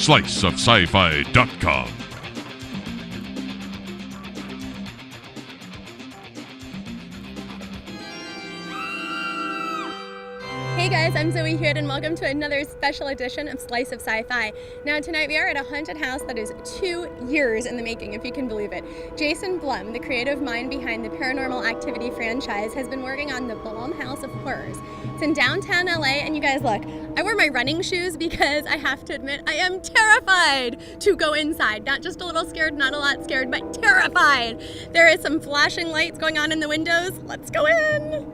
sliceofsci-fi.com. Hey guys, I'm Zoe Hewitt and welcome to another special edition of Slice of Sci-Fi. Now tonight we are at a haunted house that is 2 years in the making, if you can believe it. Jason Blum, the creative mind behind the Paranormal Activity franchise, has been working on the Blumhouse of Horrors. It's in downtown LA, and you guys look, I wore my running shoes because I have to admit I am terrified to go inside. Not just a little scared, not a lot scared, but terrified. There is some flashing lights going on in the windows. Let's go in.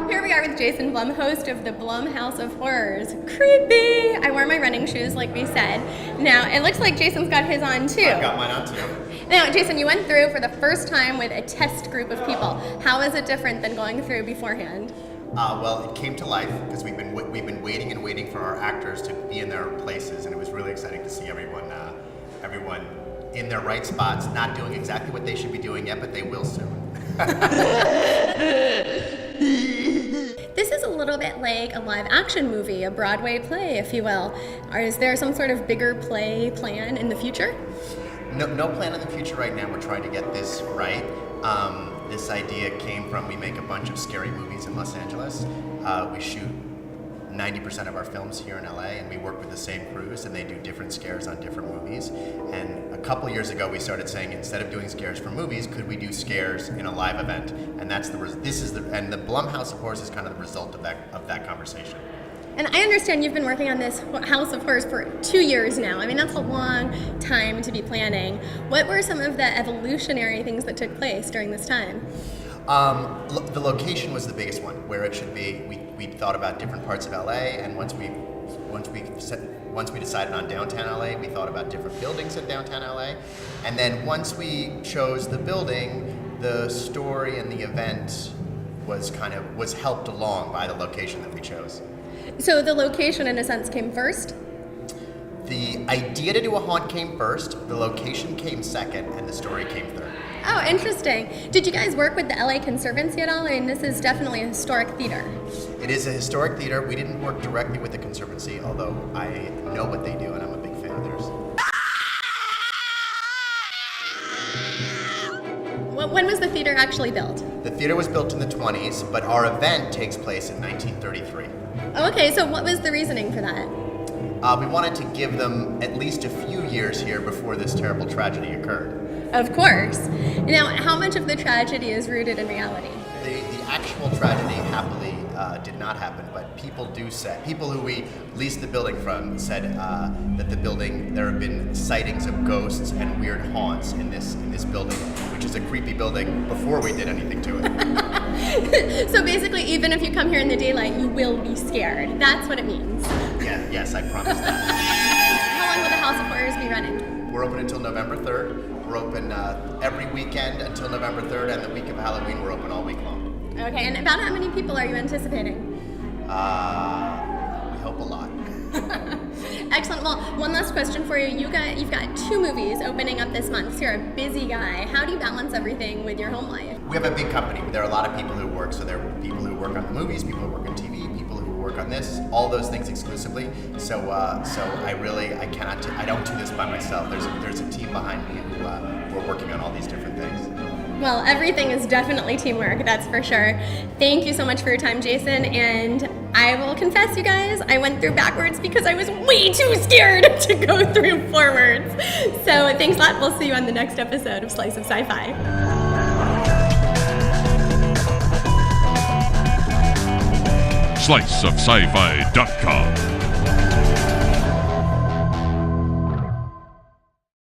Here we are with Jason Blum, host of the Blumhouse of Horrors. Creepy! I wore my running shoes, like we said. Now, it looks like Jason's got his on, too. I've got mine on, too. Now, Jason, you went through for the first time with a test group of people. How is it different than going through beforehand? Well, it came to life because we've been waiting and waiting for our actors to be in their places, and it was really exciting to see everyone in their right spots, not doing exactly what they should be doing yet, but they will soon. This is a little bit like a live action movie, a Broadway play, if you will. Is there some sort of bigger play plan in the future? No plan in the future right now. We're trying to get this right. This idea came from, we make a bunch of scary movies in Los Angeles. We shoot 90% of our films here in LA, and we work with the same crews, and they do different scares on different movies. And a couple years ago, we started saying, instead of doing scares for movies, could we do scares in a live event? And the Blumhouse of Horrors is kind of the result of that conversation. And I understand you've been working on this House of Horrors for 2 years now. I mean, that's a long time to be planning. What were some of the evolutionary things that took place during this time? The location was the biggest one, where it should be. We thought about different parts of LA, and once we decided on downtown LA, we thought about different buildings in downtown LA, and then once we chose the building, the story and the event was helped along by the location that we chose. So the location, in a sense, came first? The idea to do a haunt came first, the location came second, and the story came third. Oh, interesting. Did you guys work with the LA Conservancy at all? I mean, this is definitely a historic theater. It is a historic theater. We didn't work directly with the Conservancy, although I know what they do, and I'm a big fan of theirs. When was the theater actually built? The theater was built in the 20s, but our event takes place in 1933. Okay, so what was the reasoning for that? We wanted to give them at least a few years here before this terrible tragedy occurred. Of course. Now, how much of the tragedy is rooted in reality? The actual tragedy happily did not happen, but people who we leased the building from said that the building, there have been sightings of ghosts and weird haunts in this building, which is a creepy building, before we did anything to it. So basically, even if you come here in the daylight, you will be scared. That's what it means. Yes, I promise that. How long will the House of Horrors be running? We're open until November 3rd. We're open every weekend until November 3rd, and the week of Halloween, we're open all week long. Okay, and about how many people are you anticipating? We hope a lot. Excellent. Well, one last question for you. You've got 2 movies opening up this month, so you're a busy guy. How do you balance everything with your home life? We have a big company. There are a lot of people who work. So there are people who work on the movies, people who work on TV, people who work on this, all those things exclusively. So I don't do this by myself. There's a team behind me who are working on all these different things. Well, everything is definitely teamwork, that's for sure. Thank you so much for your time, Jason, and I will confess, you guys, I went through backwards because I was way too scared to go through forwards. So thanks a lot. We'll see you on the next episode of Slice of Sci-Fi. sliceofsci-fi.com.